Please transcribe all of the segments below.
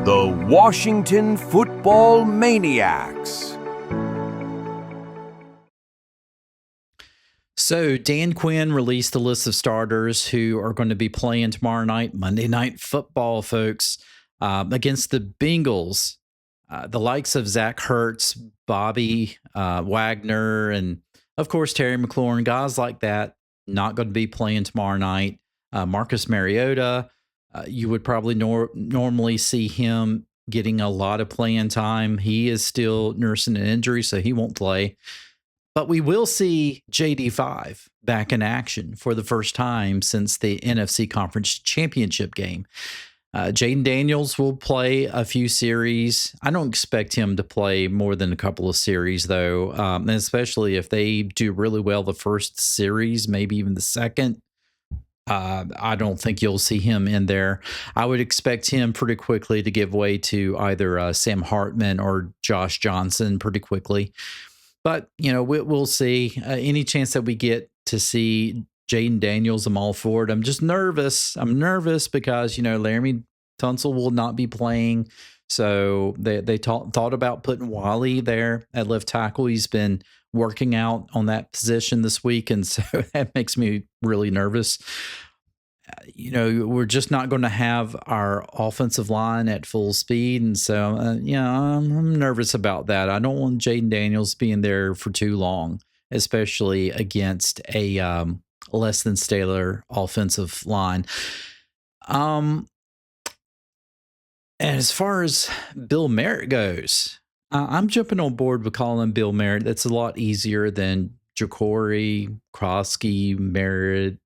The Washington Football Maniacs. So Dan Quinn released a list of starters who are going to be playing tomorrow night, Monday Night Football, folks, against the Bengals. The likes of Zach Ertz, Bobby Wagner, and of course Terry McLaurin, guys like that, not going to be playing tomorrow night. Marcus Mariota, you would probably normally see him getting a lot of playing time. He is still nursing an injury, so he won't play. But we will see JD5 back in action for the first time since the NFC Conference Championship game. Jayden Daniels will play a few series. I don't expect him to play more than a couple of series, though, and especially if they do really well the first series, maybe even the second. I don't think you'll see him in there. I would expect him pretty quickly to give way to either Sam Hartman or Josh Johnson pretty quickly. But, we'll see. Any chance that we get to see Jayden Daniels, I'm all for it. I'm just nervous. I'm nervous because, Laramie Tunsil will not be playing. So they thought about putting Wally there at left tackle. He's been working out on that position this week, and so that makes me really nervous. We're just not going to have our offensive line at full speed. And so, I'm nervous about that. I don't want Jayden Daniels being there for too long, especially against a less than stellar offensive line. And as far as Bill Merritt goes, I'm jumping on board with calling Bill Merritt. That's a lot easier than Jacory, Krosky, Merritt.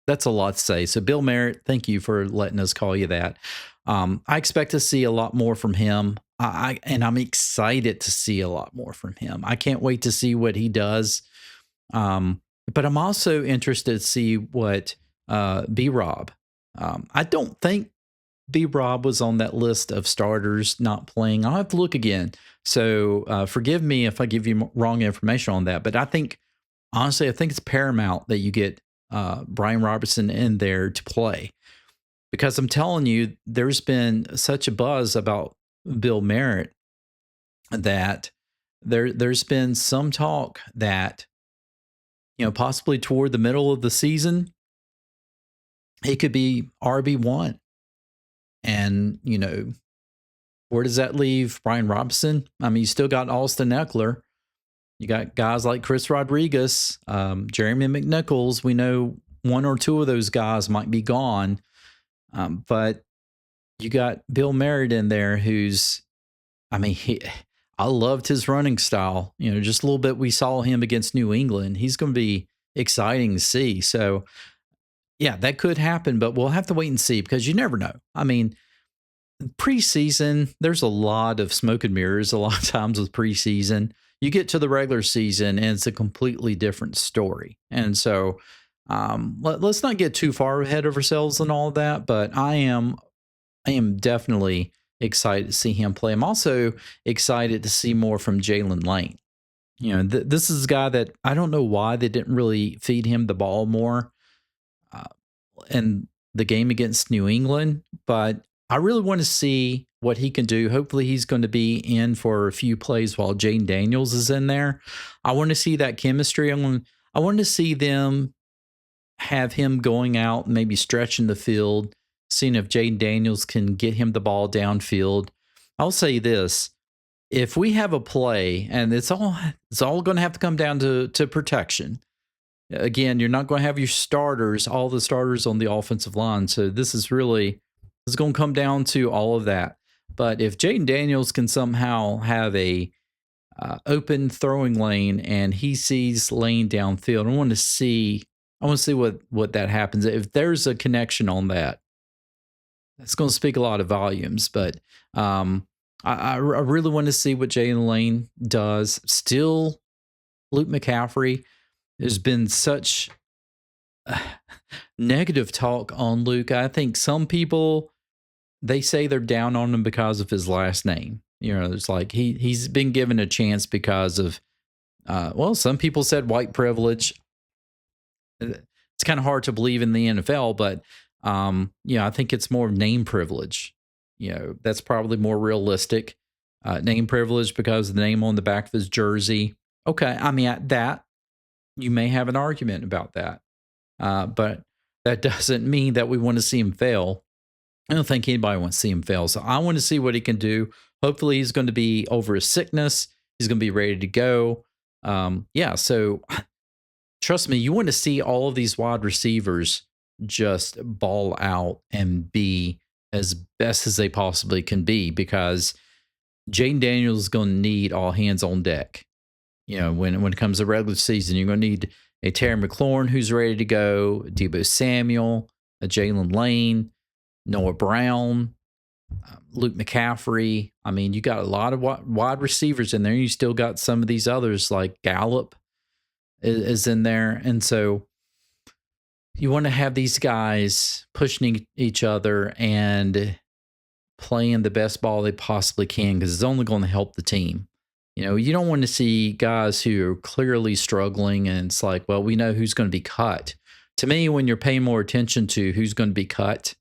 That's a lot to say. So Bill Merritt, thank you for letting us call you that. I expect to see a lot more from him. And I'm excited to see a lot more from him. I can't wait to see what he does. But I'm also interested to see what B-Rob. I don't think B-Rob was on that list of starters not playing. I'll have to look again. So forgive me if I give you wrong information on that. But I think it's paramount that you get Brian Robertson in there to play, because I'm telling you, there's been such a buzz about Bill Merritt that there's been some talk that, possibly toward the middle of the season, he could be RB1. And, where does that leave Brian Robinson? I mean, you still got Austin Eckler. You got guys like Chris Rodriguez, Jeremy McNichols. We know one or two of those guys might be gone. But you got Bill Merritt in there I loved his running style. Just a little bit we saw him against New England. He's going to be exciting to see. So, yeah, that could happen, but we'll have to wait and see because you never know. I mean, preseason, there's a lot of smoke and mirrors a lot of times with preseason. You get to the regular season and it's a completely different story. And so let's not get too far ahead of ourselves and all of that, but I am definitely excited to see him play. I'm also excited to see more from Jalen Lane. This is a guy that I don't know why they didn't really feed him the ball more in the game against New England, but I really want to see what he can do. Hopefully he's going to be in for a few plays while Jayden Daniels is in there. I want to see that chemistry. I want to see them have him going out, maybe stretching the field, seeing if Jayden Daniels can get him the ball downfield. I'll say this. If we have a play, and it's all going to have to come down to protection. Again, you're not going to have all the starters on the offensive line. So this is going to come down to all of that. But if Jayden Daniels can somehow have a open throwing lane and he sees lane downfield, I want to see what that happens. If there's a connection on that, it's going to speak a lot of volumes. But I really want to see what Jayden Lane does. Still, Luke McCaffrey. There's been such negative talk on Luke. I think some people, they say they're down on him because of his last name. It's like he's been given a chance because of, some people said white privilege. It's kind of hard to believe in the NFL, but I think it's more name privilege. That's probably more realistic. Name privilege because of the name on the back of his jersey. Okay, I mean, at that, you may have an argument about that. But that doesn't mean that we want to see him fail. I don't think anybody wants to see him fail. So I want to see what he can do. Hopefully, he's going to be over his sickness. He's going to be ready to go. So trust me, you want to see all of these wide receivers just ball out and be as best as they possibly can be, because Jayden Daniels is going to need all hands on deck. When it comes to regular season, you're going to need a Terry McLaurin who's ready to go, Deebo Samuel, a Jalen Lane, Noah Brown, Luke McCaffrey. I mean, you got a lot of wide receivers in there. You still got some of these others like Gallup is in there. And so you want to have these guys pushing each other and playing the best ball they possibly can, because it's only going to help the team. You don't want to see guys who are clearly struggling and it's like, well, we know who's going to be cut. To me, when you're paying more attention to who's going to be cut,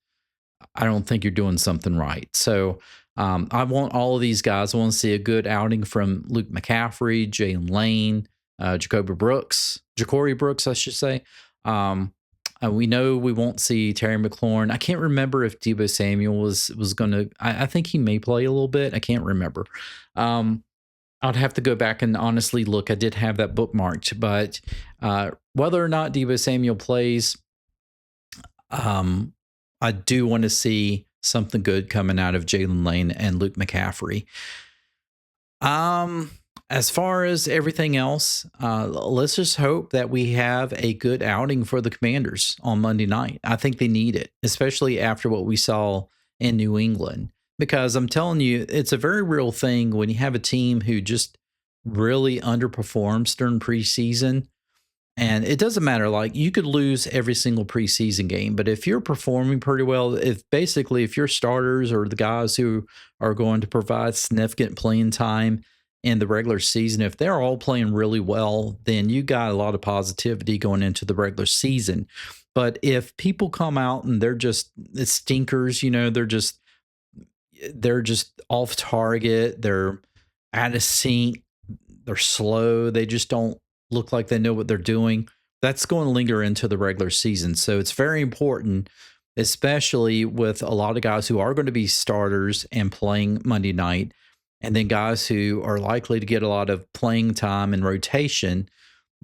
I don't think you're doing something right. So I want all of these guys. I want to see a good outing from Luke McCaffrey, Jalen Lane, Jacory Brooks, I should say. We know we won't see Terry McLaurin. I can't remember if Deebo Samuel was going to. I think he may play a little bit. I can't remember. I'd have to go back and honestly look. I did have that bookmarked, but whether or not Deebo Samuel plays, I do want to see something good coming out of Jalen Lane and Luke McCaffrey. As far as everything else, let's just hope that we have a good outing for the Commanders on Monday night. I think they need it, especially after what we saw in New England. Because I'm telling you, it's a very real thing when you have a team who just really underperforms during preseason. And it doesn't matter, like you could lose every single preseason game, but if you're performing pretty well, if your starters or the guys who are going to provide significant playing time in the regular season, if they're all playing really well, then you got a lot of positivity going into the regular season. But if people come out and it's stinkers, they're just off target, they're out of sync, they're slow, they just don't look like they know what they're doing, that's going to linger into the regular season. So it's very important, especially with a lot of guys who are going to be starters and playing Monday night, and then guys who are likely to get a lot of playing time and rotation.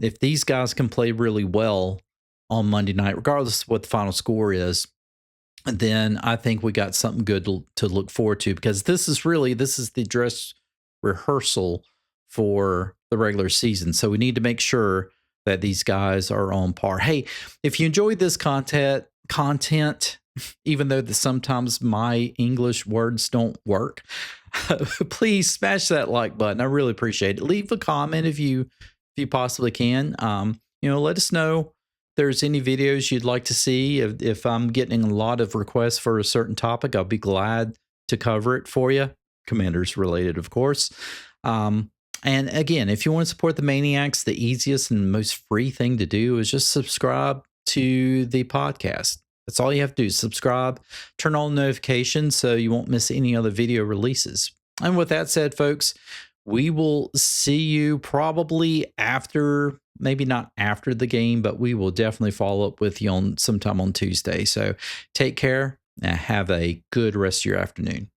If these guys can play really well on Monday night, regardless of what the final score is, then I think we got something good to look forward to, because this is the dress rehearsal for the regular season. So we need to make sure that these guys are on par. Hey, if you enjoyed this content, even though sometimes my English words don't work, please smash that like button. I really appreciate it. Leave a comment if you possibly can. Let us know if there's any videos you'd like to see. If I'm getting a lot of requests for a certain topic, I'll be glad to cover it for you. Commanders related, of course. And again, if you want to support the Maniacs, the easiest and most free thing to do is just subscribe to the podcast. That's all you have to do. Subscribe, turn on notifications so you won't miss any other video releases. And with that said, folks, we will see you probably after, maybe not after the game, but we will definitely follow up with you sometime on Tuesday. So take care and have a good rest of your afternoon.